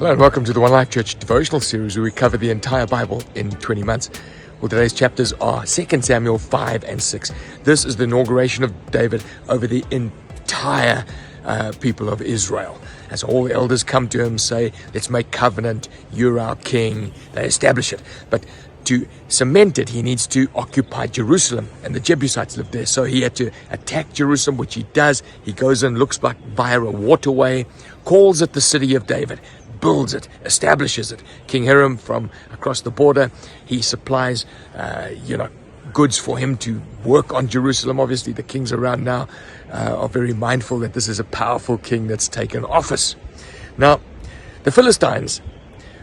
Hello and welcome to the One Life Church devotional series where we cover the entire Bible in 20 months. Well, today's chapters are 2 Samuel 5 and 6. This is the inauguration of David over the entire people of Israel. As all the elders come to him, say, let's make covenant, you're our king. They establish it. But to cement it, he needs to occupy Jerusalem, and the Jebusites lived there. So he had to attack Jerusalem, which he does. He goes and looks back via a waterway, calls it the city of David, builds it, establishes it. King Hiram from across the border, he supplies, goods for him to work on Jerusalem. Obviously, the kings around now are very mindful that this is a powerful king that's taken office. Now, the Philistines,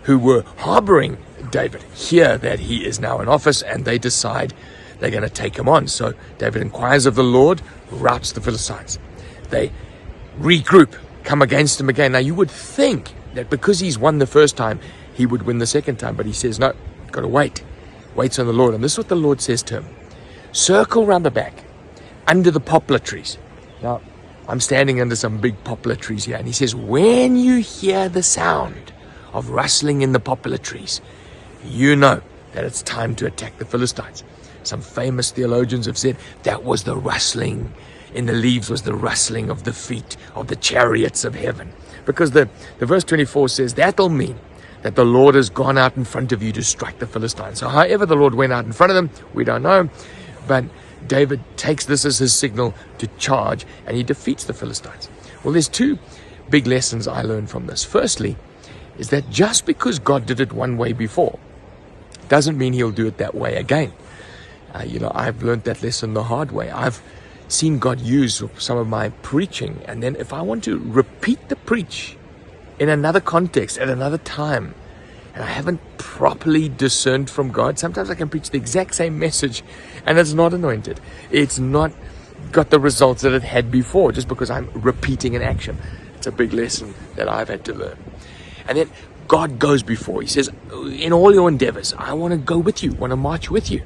who were harboring David, hear that he is now in office, and they decide they're going to take him on. So David inquires of the Lord, routs the Philistines. They regroup, come against him again. Now, you would think that because he's won the first time, he would win the second time. But he says, no, got to wait. Waits on the Lord. And this is what the Lord says to him. Circle round the back, under the poplar trees. Now, I'm standing under some big poplar trees here. And he says, when you hear the sound of rustling in the poplar trees, you know that it's time to attack the Philistines. Some famous theologians have said that was the rustling in the leaves, was the rustling of the feet of the chariots of heaven. Because the verse 24 says that'll mean that the Lord has gone out in front of you to strike the Philistines. So however the Lord went out in front of them, we don't know. But David takes this as his signal to charge, and he defeats the Philistines. Well, there's two big lessons I learned from this. Firstly, is that just because God did it one way before, doesn't mean he'll do it that way again. I've learned that lesson the hard way. I've seen God use some of my preaching, and then if I want to repeat the preach in another context at another time, and I haven't properly discerned from God, sometimes I can preach the exact same message and it's not anointed. It's not got the results that it had before, just because I'm repeating an action. It's a big lesson that I've had to learn. And then God goes before. He says, in all your endeavors, I want to go with you, want to march with you.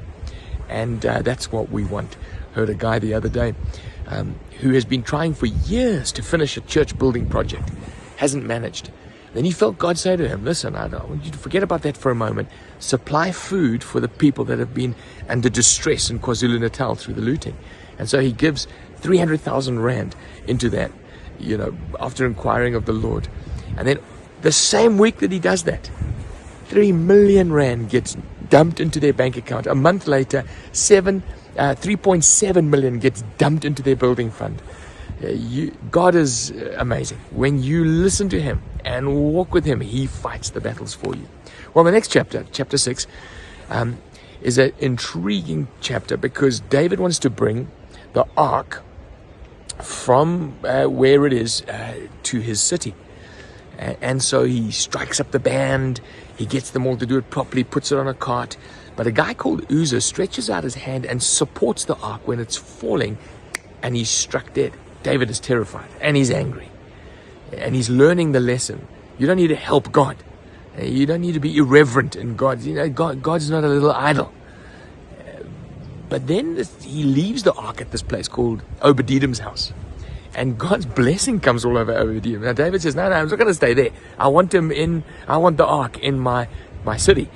And that's what we want. Heard a guy the other day who has been trying for years to finish a church building project, hasn't managed. Then he felt God say to him, listen, I want you to forget about that for a moment. Supply food for the people that have been under distress in KwaZulu-Natal through the looting. And so he gives 300,000 rand into that, after inquiring of the Lord. And then the same week that he does that, 3 million rand gets dumped into their bank account. A month later, 3.7 million gets dumped into their building fund. God is amazing. When you listen to him and walk with him, he fights the battles for you. Well, the next chapter, chapter 6, is an intriguing chapter because David wants to bring the ark from where it is to his city. And so he strikes up the band, he gets them all to do it properly, puts it on a cart. But a guy called Uzzah stretches out his hand and supports the ark when it's falling, and he's struck dead. David is terrified, and he's angry. And he's learning the lesson. You don't need to help God. You don't need to be irreverent in God. God's not a little idol. But then he leaves the ark at this place called Obed-Edom's house. And God's blessing comes all over Obed-Edom. Now David says, no, I'm not going to stay there. I want the ark in my city.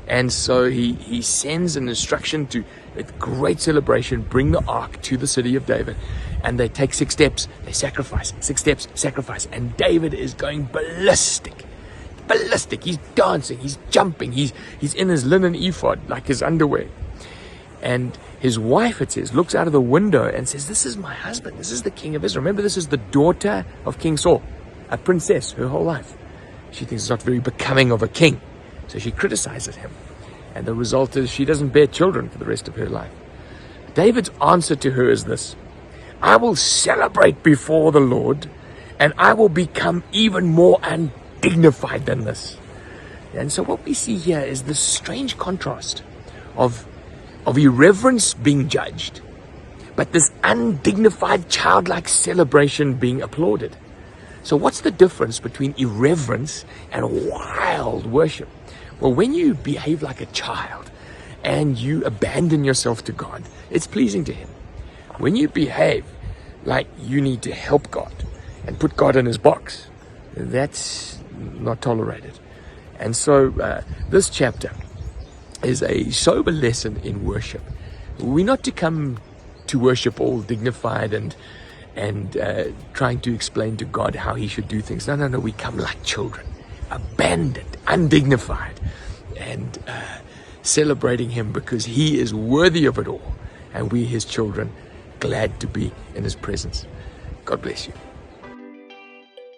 And so he sends an instruction to, with great celebration, bring the ark to the city of David. And they take 6 steps, they sacrifice. 6 steps, sacrifice. And David is going ballistic. He's dancing, he's jumping, he's in his linen ephod, like his underwear. And his wife, it says, looks out of the window and says, this is my husband. This is the king of Israel. Remember, this is the daughter of King Saul, a princess her whole life. She thinks it's not very becoming of a king. So she criticizes him. And the result is she doesn't bear children for the rest of her life. David's answer to her is this: I will celebrate before the Lord, and I will become even more undignified than this. And so what we see here is this strange contrast of irreverence being judged, but this undignified childlike celebration being applauded. So what's the difference between irreverence and wild worship? Well, when you behave like a child and you abandon yourself to God, it's pleasing to him. When you behave like you need to help God and put God in his box, that's not tolerated. And so this chapter is a sober lesson in worship. We're not to come to worship all dignified and trying to explain to God how he should do things. No, we come like children, abandoned, undignified, and celebrating him because he is worthy of it all, and we, his children, glad to be in his presence. God bless you.